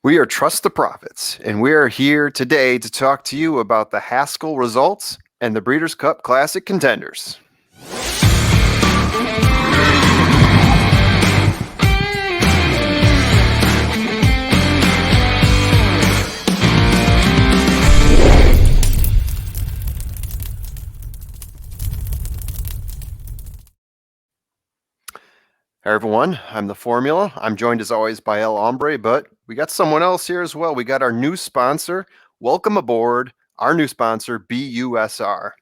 We are Trust the Profits, and we are here today to talk to you about the Haskell results and the Breeders' Cup Classic Contenders. Hey everyone, I'm the Formula. I'm joined as always by El Hombre, but we got someone else here as well. We got our new sponsor. Welcome aboard, our new sponsor, BUSR.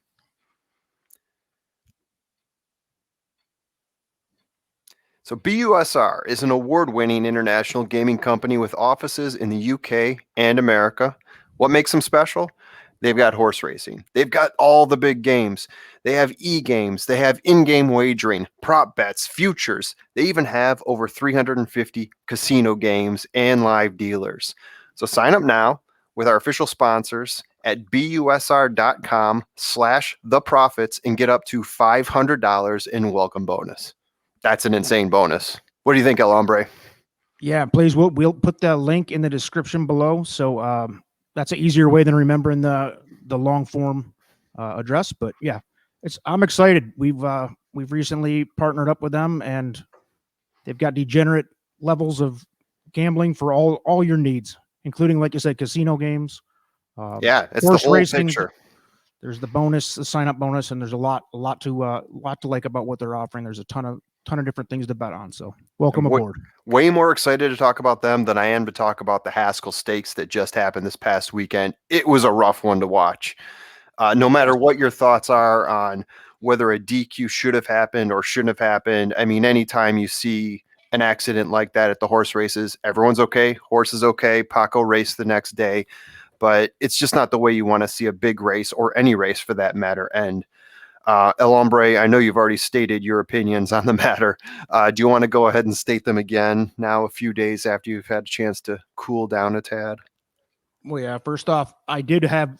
So BUSR is an award-winning international gaming company with offices in the UK and America. What makes them special? They've got horse racing. They've got all the big games. They have e-games. They have in-game wagering, prop bets, futures. They even have over 350 casino games and live dealers. So sign up now with our official sponsors at busr.com/theprofits and get up to $500 in welcome bonus. That's an insane bonus. What do you think, El Hombre? Yeah, please. We'll put the link in the description below. So that's an easier way than remembering the long form address. But yeah, I'm excited. We've recently partnered up with them, and they've got degenerate levels of gambling for all your needs, including, like you said, casino games. Yeah, it's the horse whole racing. picture. There's the bonus, the sign up bonus, and there's a lot to like about what they're offering. There's a ton of different things to bet on. So welcome aboard. Way more excited to talk about them than I am to talk about the Haskell Stakes that just happened this past weekend. It was a rough one to watch. No matter what your thoughts are on whether a DQ should have happened or shouldn't have happened, I mean, anytime you see an accident like that at the horse races, everyone's okay. Horse is okay. Paco raced the next day. But it's just not the way you want to see a big race, or any race for that matter, end. El Hombre, I know you've already stated your opinions on the matter. Do you want to go ahead and state them again now, a few days after you've had a chance to cool down a tad? Well, yeah, first off, I did have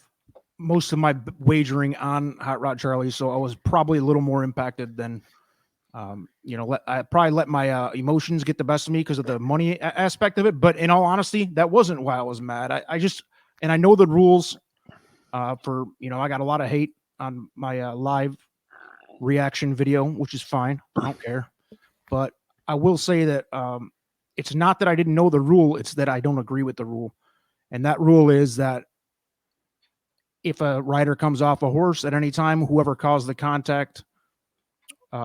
most of my wagering on Hot Rod Charlie, so I was probably a little more impacted than, I probably let my emotions get the best of me because of the money aspect of it. But in all honesty, that wasn't why I was mad. I know the rules I got a lot of hate on my live reaction video, which is fine. I don't care. But I will say that it's not that I didn't know the rule. It's that I don't agree with the rule. And that rule is that if a rider comes off a horse at any time, whoever caused the contact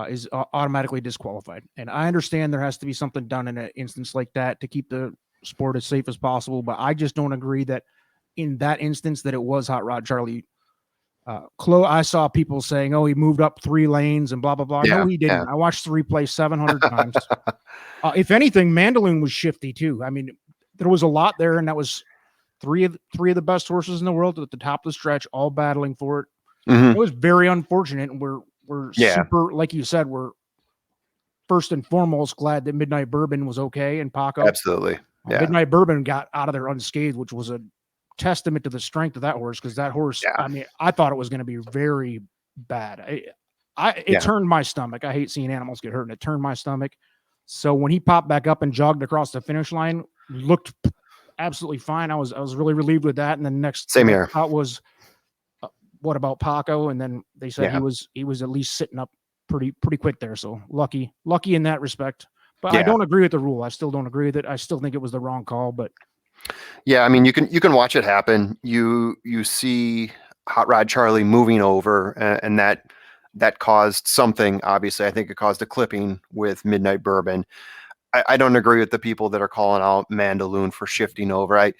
is automatically disqualified. And I understand there has to be something done in an instance like that to keep the sport as safe as possible. But I just don't agree that in that instance that it was Hot Rod Charlie. I saw people saying, "Oh, he moved up 3 lanes and blah blah blah." Yeah, no, he didn't. yeah. I watched the replay 700 times. If anything, Mandaloon was shifty too. I mean, there was a lot there, and that was three of the best horses in the world at the top of the stretch, all battling for it. Mm-hmm. It was very unfortunate, and we're super, like you said, we're first and foremost glad that Midnight Bourbon was okay and Paco. Absolutely. Yeah. Midnight Bourbon got out of there unscathed, which was a testament to the strength of that horse, because that horse, I mean, I thought it was going to be very bad. It turned my stomach. I hate seeing animals get hurt, and it turned my stomach. So when he popped back up and jogged across the finish line, looked absolutely fine. I was really relieved with that. And then next same here thought was, what about Paco? And then they said he was at least sitting up pretty quick there. So lucky in that respect. But I don't agree with the rule. I still don't agree with it. I still think it was the wrong call. But yeah, I mean, you can watch it happen. You see Hot Rod Charlie moving over, and that caused something. Obviously, I think it caused a clipping with Midnight Bourbon. I don't agree with the people that are calling out Mandaloon for shifting over.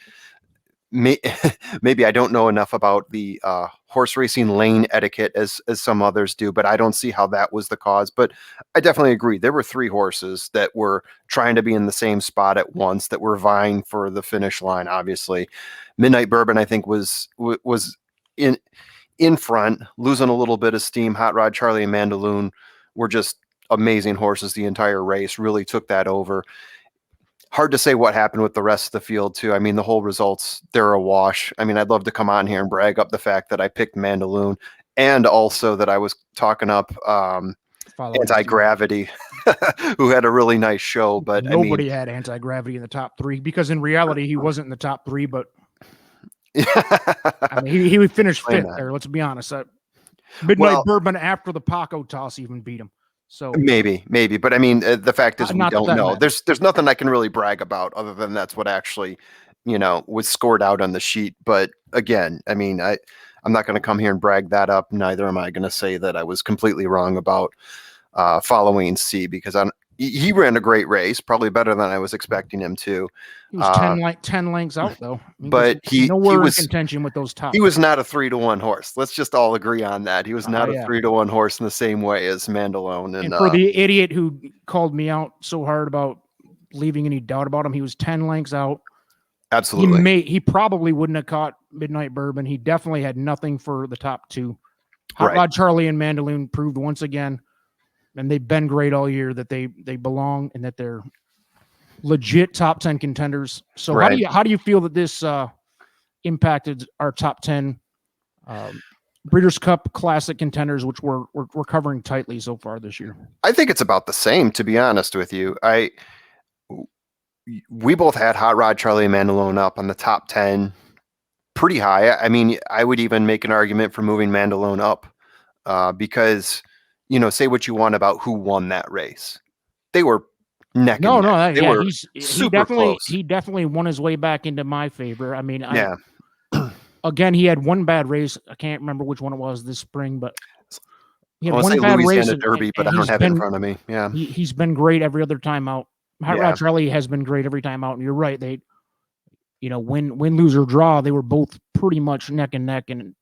Maybe I don't know enough about the horse racing lane etiquette as some others do, but I don't see how that was the cause. But I definitely agree. There were 3 horses that were trying to be in the same spot at once, that were vying for the finish line. Obviously, Midnight Bourbon, I think, was in front, losing a little bit of steam. Hot Rod Charlie and Mandaloon were just amazing horses the entire race, really took that over. Hard to say what happened with the rest of the field too. I mean, the whole results, they're a wash. I mean, I'd love to come on here and brag up the fact that I picked Mandaloon, and also that I was talking up anti-gravity who had a really nice show. But Nobody had anti-gravity in the top 3 because in reality he wasn't in the top 3, but I mean he would finish 5th there. Let's be honest. Midnight Bourbon after the Paco toss even beat him. So maybe, but I mean, the fact is we don't know. Matters. There's nothing I can really brag about other than that's what actually, was scored out on the sheet. But again, I mean, I'm not going to come here and brag that up. Neither am I going to say that I was completely wrong about following C, because he ran a great race, probably better than I was expecting him to. He was 10 lengths out though. But he was in contention with those top. He was not a 3-1 horse. Let's just all agree on that. He was not a 3-1 horse in the same way as Mandalone. And for the idiot who called me out so hard about leaving any doubt about him, he was 10 lengths out. Absolutely. He probably wouldn't have caught Midnight Bourbon. He definitely had nothing for the top 2. Hot Rod Charlie and Mandaloon proved once again, and they've been great all year, that they belong and that they're legit top 10 contenders. So how do you feel that this impacted our top 10 Breeders' Cup Classic contenders, which we're covering tightly so far this year? I think it's about the same, to be honest with you. We both had Hot Rod Charlie and Mandalone up on the top 10 pretty high. I mean, I would even make an argument for moving Mandalone up because, say what you want about who won that race. They were neck and neck. They were super close. He definitely won his way back into my favor. I mean, again, he had one bad race. I can't remember which one it was this spring, but he had one bad race in Derby, but I don't have it in front of me. Yeah, he's been great every other time out. Hot Rod Charlie has been great every time out, and you're right. They, win, lose, or draw, they were both pretty much neck and neck in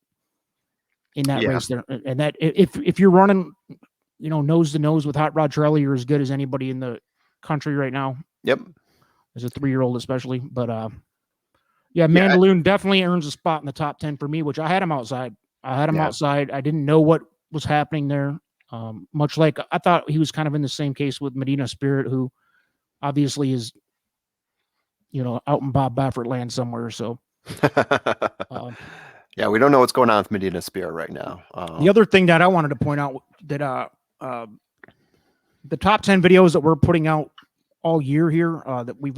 that race there. And that if you're running, nose to nose with Hot Rod Charlie, you're as good as anybody in the country right now. Yep, as a 3-year-old especially. But Mandaloon definitely earns a spot in the top 10 for me, which I had him outside. Outside. I didn't know what was happening there. Much like I thought he was kind of in the same case with Medina Spirit, who obviously is, out in Bob Baffert land somewhere. So, we don't know what's going on with Medina Spirit right now. The other thing that I wanted to point out that the top 10 videos that we're putting out all year here, that we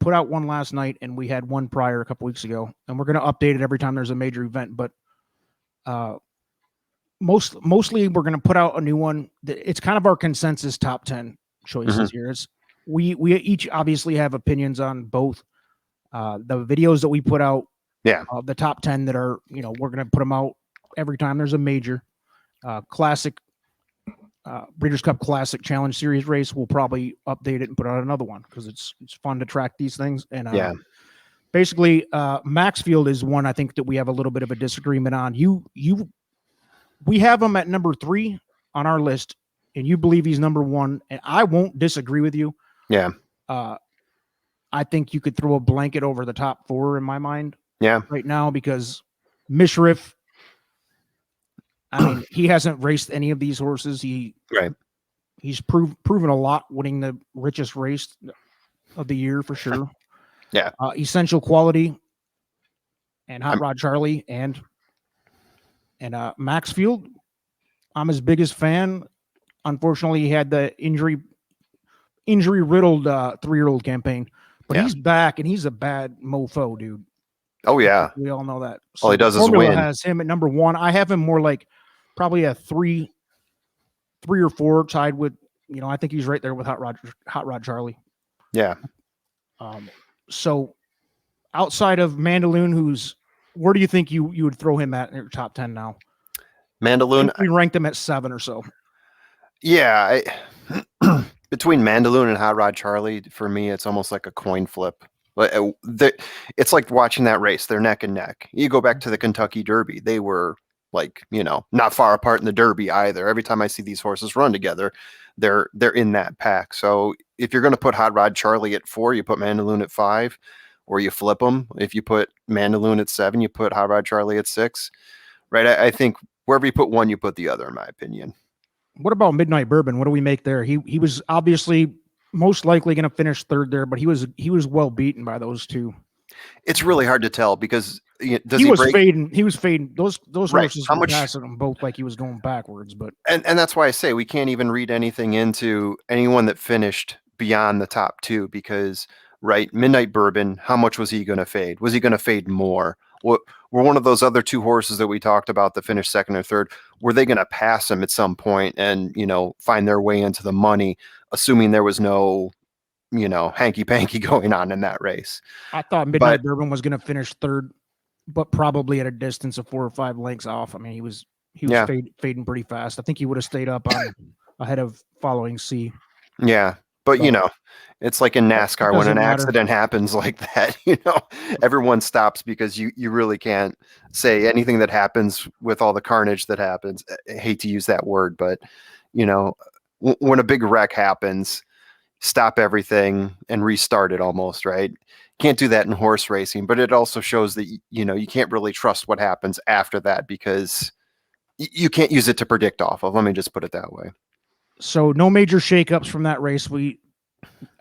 put out one last night and we had one prior a couple weeks ago, and we're going to update it every time there's a major event. But mostly we're going to put out a new one. It's kind of our consensus top 10 choices here. We each obviously have opinions on both the videos that we put out. The top 10 that are, we're going to put them out every time there's a major classic Breeders' Cup Classic Challenge Series race. We'll probably update it and put out another one because it's fun to track these things. And basically, Maxfield is one I think that we have a little bit of a disagreement on. We have him at number 3 on our list, and you believe he's number 1, and I won't disagree with you. Yeah. I think you could throw a blanket over the top 4 in my mind. Yeah. Right now, because Mishriff, I mean, he hasn't raced any of these horses. He's proven a lot, winning the richest race of the year for sure. Yeah. Essential Quality and Hot Rod Charlie and Maxfield. I'm his biggest fan. Unfortunately, he had the injury riddled 3-year-old campaign, but he's back and he's a bad mofo, dude. Oh yeah, we all know that. So all he does is win. Has him at number 1. I have him more like probably a 3 or 4, tied with, I think he's right there with Hot Rod Charlie. Yeah. So outside of Mandaloon, where do you think you would throw him at in your top 10 now? Mandaloon, we ranked him at 7 or so. Yeah, between Mandaloon and Hot Rod Charlie, for me, it's almost like a coin flip. It's like watching that race. They're neck and neck. You go back to the Kentucky Derby. They were not far apart in the Derby either. Every time I see these horses run together, they're in that pack. So if you're going to put Hot Rod Charlie at 4, you put Mandaloon at 5, or you flip them. If you put Mandaloon at 7, you put Hot Rod Charlie at 6. Right? I think wherever you put one, you put the other, in my opinion. What about Midnight Bourbon? What do we make there? He was obviously most likely going to finish 3rd there, but he was well beaten by those two. It's really hard to tell because Does he he was break? fading. He was fading. Those Right. horses How were much? passing them both like he was going backwards. But And that's why I say we can't even read anything into anyone that finished beyond the top two because, right, Midnight Bourbon, how much was he going to fade? Was he going to fade more? What were one of those other two horses that we talked about that finished second or third? Were they going to pass him at some point and, find their way into the money, assuming there was no, hanky panky going on in that race? I thought But Midnight Bourbon was going to finish third, but probably at a distance of 4 or 5 lengths off. I mean, he was yeah, fading pretty fast. I think he would have stayed up on ahead of following C. yeah. But, But it's like in it NASCAR when an doesn't matter. accident happens like that, everyone stops because you really can't say anything that happens with all the carnage that happens. I hate to use that word, but when a big wreck happens, stop everything and restart it almost, right? Can't do that in horse racing, but it also shows that you can't really trust what happens after that because you can't use it to predict off of. Let me just put it that way. So no major shakeups from that race.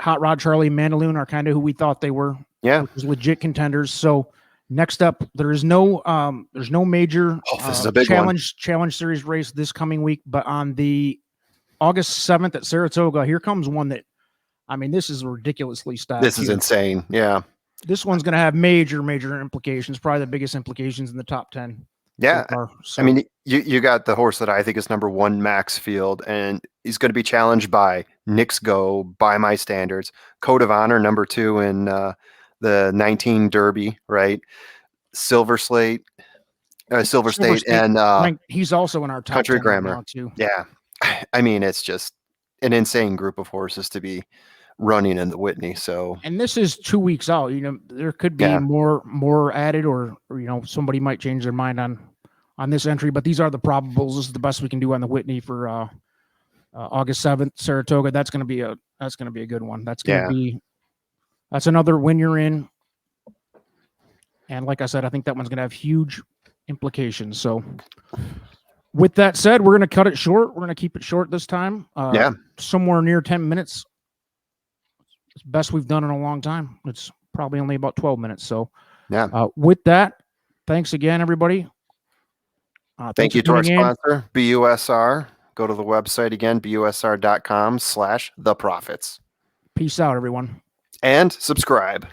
Hot Rod Charlie and Mandaloon are kind of who we thought they were. Yeah. Which was legit contenders. So next up, there's no major This is a big challenge series race this coming week, but on the August 7th at Saratoga, here comes one that, I mean, this is ridiculously stacked. This is insane. Yeah. This one's going to have major implications, probably the biggest implications in the top 10. Yeah. So, I mean, you got the horse that I think is number 1, Maxfield, and he's going to be challenged by Knicks Go, by my standards, Code of Honor, number 2 in the 19 Derby, right? Silver State, and he's also in our top Country 10 Grammar right now too. Yeah. I mean, it's just an insane group of horses to be running in the Whitney. So, and this is 2 weeks out. There could be more added, or somebody might change their mind on this entry. But these are the probables. This is the best we can do on the Whitney for August 7th, Saratoga. That's going to be a good one. That's another win you're in. And like I said, I think that one's going to have huge implications. So, with that said, we're going to cut it short. We're going to keep it short this time. Somewhere near 10 minutes. It's the best we've done in a long time. It's probably only about 12 minutes. So, with that, thanks again, everybody. Thank you to our sponsor, BUSR. Go to the website again, busr.com/theprofits. Peace out, everyone. And subscribe.